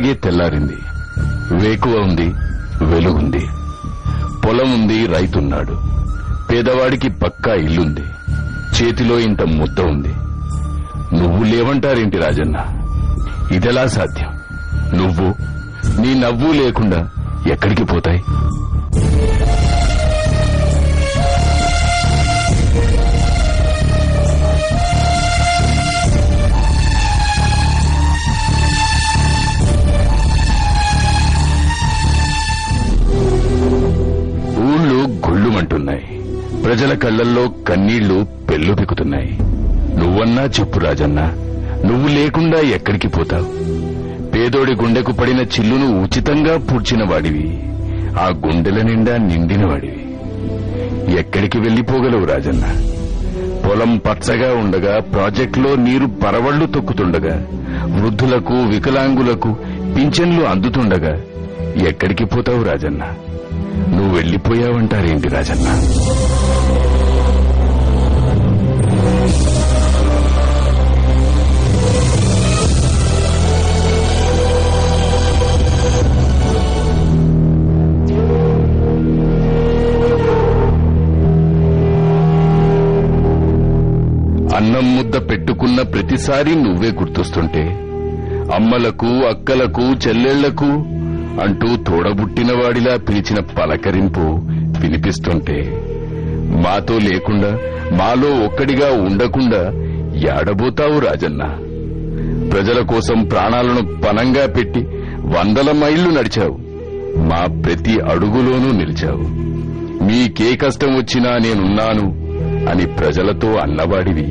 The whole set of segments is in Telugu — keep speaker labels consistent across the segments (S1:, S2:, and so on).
S1: అప్పటికే తెల్లారింది. వేకువ ఉంది, వెలుగుంది. పొలం ఉంది, రైతున్నాడు. పేదవాడికి పక్కా ఇల్లుంది. చేతిలో ఇంత ముద్ద ఉంది. నువ్వు లేవంటారేంటి రాజన్న? ఇదెలా సాధ్యం? నువ్వు నీ నవ్వు లేకుండా ఎక్కడికి పోతాయి? ఊళ్ళు గుళ్ళుమంటున్నాయి. ప్రజల కళ్లల్లో కన్నీళ్లు పెల్లుబికుతున్నాయి. నువ్వన్నా చెప్పు రాజన్న, నువ్వు లేకుండా ఎక్కడికి పోతావు? పేదోడి గుండెకు పడిన చిల్లును ఉచితంగా పూడ్చిన వాడివి. ఆ గుండెల నిండా నిండిన వాడివి. ఎక్కడికి వెళ్లిపోగలవు రాజన్న? పొలం పచ్చగా ఉండగా, ప్రాజెక్టులో నీరు పరవళ్లు తొక్కుతుండగా, వృద్ధులకు వికలాంగులకు పింఛన్లు అందుతుండగా ఎక్కడికి పోతావు రాజన్న? నువ్వు వెళ్లిపోయావంటారేంటి రాజన్న? అన్నం ముద్ద పెట్టుకున్న ప్రతిసారి నువ్వే గుర్తొస్తుంటే, అమ్మలకు, అక్కలకు, చెల్లెళ్లకు అంటూ తోడబుట్టినవాడిలా పిలిచిన పలకరింపు వినిపిస్తుంటే, మాతో లేకుండా, మాలో ఒక్కడిగా ఉండకుండా యాడబోతావు రాజన్న? ప్రజల కోసం ప్రాణాలను పణంగా పెట్టి 100 మైళ్లు నడిచావు. మా ప్రతి అడుగులోనూ నిలిచావు. మీకే కష్టం వచ్చినా నేనున్నాను అని ప్రజలతో అన్నవాడివి.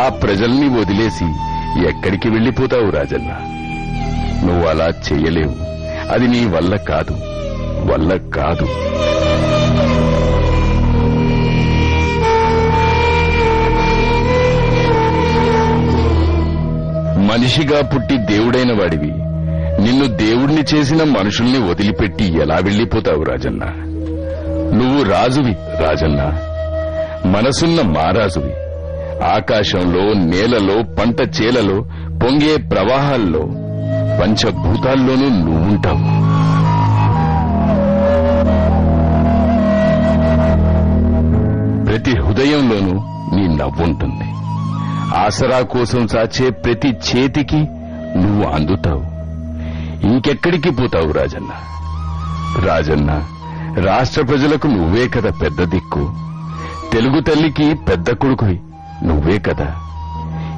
S1: ఆ ప్రజల్ని వదిలేసి ఎక్కడికి వెళ్లిపోతావు రాజన్న? నువ్వు అలా చెయ్యలేవు. అది నీ వల్ల కాదు, వల్ల కాదు. మనిషిగా పుట్టి దేవుడైన వాడివి. నిన్ను దేవుణ్ణి చేసిన మనుషుల్ని వదిలిపెట్టి ఎలా వెళ్లిపోతావు రాజన్న? నువ్వు రాజువి రాజన్న, మనసున్న మారాజువి. ఆకాశంలో, నేలలో, పంట చేలలో, పొంగే ప్రవాహాల్లో, పంచభూతాల్లోనూ నువ్వుంటావు. ప్రతి హృదయంలోనూ నీ నవ్వుంటుంది. ఆసరా కోసం చాచే ప్రతి చేతికి నువ్వు అందుతావు. ఇంకెక్కడికి పోతావు రాజన్న? రాజన్న, రాష్ట్ర ప్రజలకు నువ్వే కదా పెద్ద దిక్కు. తెలుగు తల్లికి పెద్ద కొడుకువి నువ్వే కదా.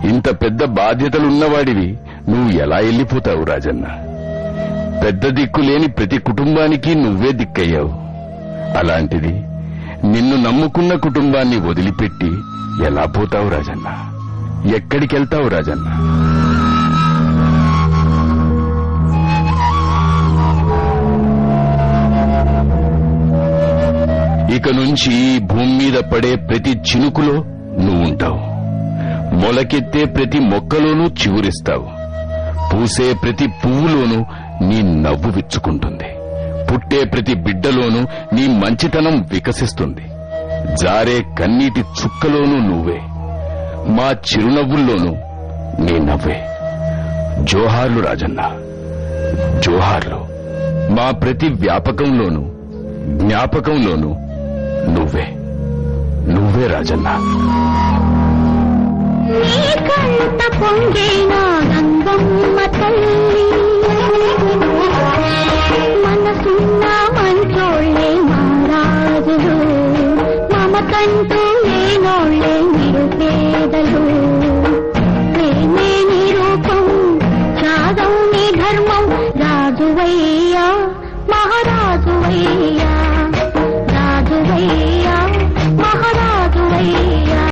S1: ఇంత పెద్ద బాధ్యతలున్నవాడివి నువ్వు ఎలా వెళ్లిపోతావు రాజన్న? పెద్ద దిక్కు లేని ప్రతి కుటుంబానికి నువ్వే దిక్కయ్యావు. అలాంటిది నిన్ను నమ్ముకున్న కుటుంబాన్ని వదిలిపెట్టి ఎలా పోతావు రాజన్న? ఎక్కడికెళ్తావు రాజన్న? ఇక నుంచి భూమి మీద పడే ప్రతి చినుకులో నువ్వుంటావు. మొలకెత్తే ప్రతి మొక్కలోనూ చివురిస్తావు. పూసే ప్రతి పువ్వులోనూ నీ నవ్వు విచ్చుకుంటుంది. పుట్టే ప్రతి బిడ్డలోనూ నీ మంచితనం వికసిస్తుంది. జారే కన్నీటి చుక్కలోనూ నువ్వే. మా చిరునవ్వుల్లోనూ నీ నవ్వే. జోహార్లు రాజన్న, జోహార్లు. మా ప్రతి వ్యాపకంలోనూ, జ్ఞాపకంలోనూ నువ్వే, నువ్వే రాజన్న.
S2: పొంగే